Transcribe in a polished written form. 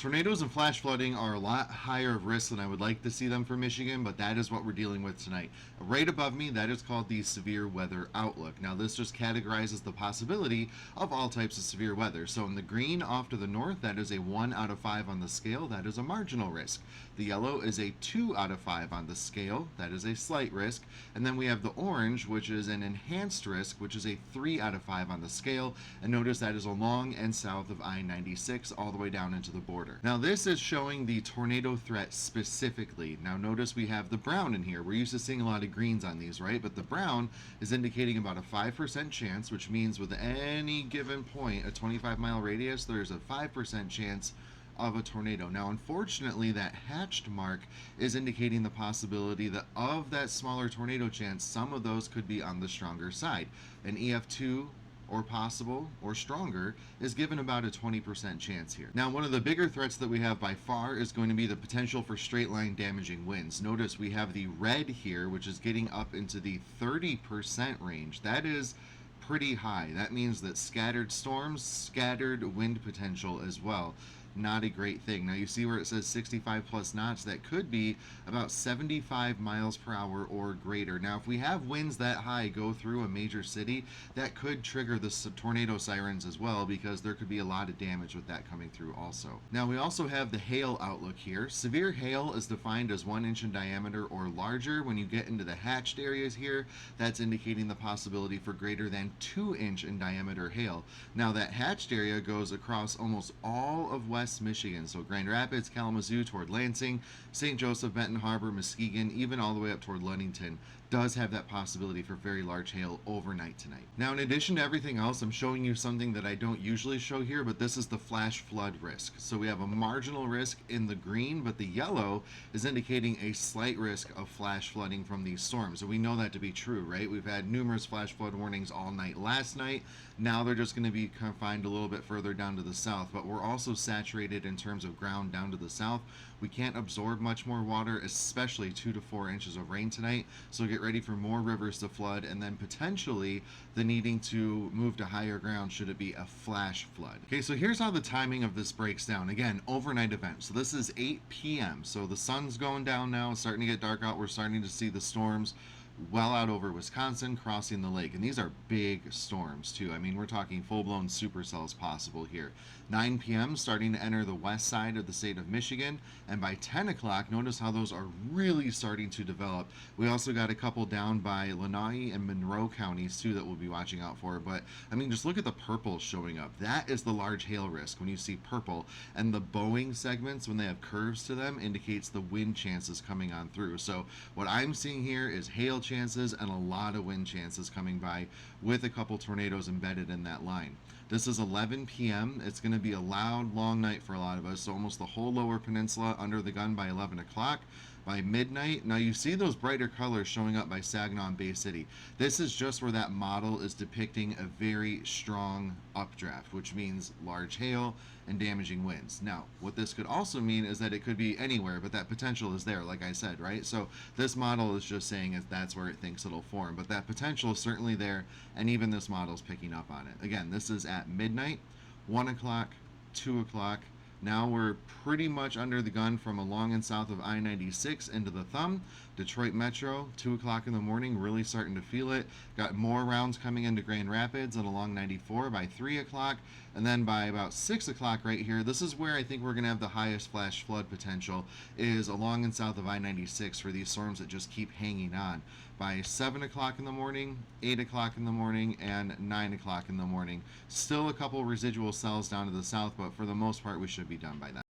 tornadoes and flash flooding are a lot higher of risk than I would like to see them for Michigan, but that is what we're dealing with tonight. Right above me, that is called the severe weather outlook. Now, this just categorizes the possibility of all types of severe weather. So in the green off to the north, that is a 1 out of 5 on the scale. That is a marginal risk. The yellow is a 2 out of 5 on the scale. That is a slight risk. And then we have the orange, which is an enhanced risk, which is a 3 out of 5 on the scale. And notice that is along and south of I-96 all the way down into the border. Now this is showing the tornado threat specifically. Now notice we have the brown in here. We're used to seeing a lot of greens on these, right? But the brown is indicating about a 5% chance, which means with any given point, a 25-mile radius, there's a 5% chance of a tornado. Now unfortunately that hatched mark is indicating the possibility that of that smaller tornado chance, some of those could be on the stronger side. An EF2 or possible or stronger is given about a 20% chance here. Now one of the bigger threats that we have by far is going to be the potential for straight line damaging winds. Notice we have the red here, which is getting up into the 30% range. That is pretty high. That means that scattered storms, scattered wind potential as well. Not a great thing. Now you see where it says 65 plus knots, that could be about 75 miles per hour or greater. Now if we have winds that high go through a major city, that could trigger the tornado sirens as well, because there could be a lot of damage with that coming through also. Now we also have the hail outlook here. Severe hail is defined as 1 inch in diameter or larger. When you get into the hatched areas here, that's indicating the possibility for greater than 2 inch in diameter hail. Now that hatched area goes across almost all of West Michigan, so Grand Rapids, Kalamazoo toward Lansing, St. Joseph, Benton Harbor, Muskegon, even all the way up toward Ludington, does have that possibility for very large hail overnight tonight. Now in addition to everything else, I'm showing you something that I don't usually show here, but this is the flash flood risk. So we have a marginal risk in the green, but the yellow is indicating a slight risk of flash flooding from these storms. And we know that to be true, right? We've had numerous flash flood warnings all night last night. Now they're just going to be confined a little bit further down to the south, but we're also saturated in terms of ground down to the south. We can't absorb much more water, especially 2 to 4 inches of rain tonight. So get ready for more rivers to flood, and then potentially the needing to move to higher ground should it be a flash flood. Okay, so here's how the timing of this breaks down. Again, overnight event. So this is 8 p.m. So the sun's going down now. It's starting to get dark out. We're starting to see the storms well out over Wisconsin, crossing the lake. And these are big storms too. I mean, we're talking full-blown supercells possible here. 9 p.m. starting to enter the west side of the state of Michigan, and by 10 o'clock, notice how those are really starting to develop. We also got a couple down by Lenawee and Monroe counties too that we'll be watching out for. But I mean, just look at the purple showing up. That is the large hail risk when you see purple, and the bowing segments, when they have curves to them, indicates the wind chances coming on through. So what I'm seeing here is hail chances and a lot of wind chances coming by, with a couple tornadoes embedded in that line. This is 11 p.m. It's going to be a loud, long night for a lot of us, so almost the whole lower peninsula under the gun by 11 o'clock. By midnight, now you see those brighter colors showing up by Saginaw and Bay City. This is just where that model is depicting a very strong updraft, which means large hail and damaging winds. Now, what this could also mean is that it could be anywhere, but that potential is there, like I said, right? So this model is just saying that's where it thinks it'll form, but that potential is certainly there, and even this model is picking up on it. Again, this is at midnight, 1 o'clock, 2 o'clock. Now we're pretty much under the gun from along and south of I-96 into the thumb. Detroit Metro, 2 o'clock in the morning, really starting to feel it. Got more rounds coming into Grand Rapids and along 94 by 3 o'clock. And then by about 6 o'clock right here, this is where I think we're going to have the highest flash flood potential, is along and south of I-96 for these storms that just keep hanging on. By 7 o'clock in the morning, 8 o'clock in the morning, and 9 o'clock in the morning. Still a couple residual cells down to the south, but for the most part we should be done by then.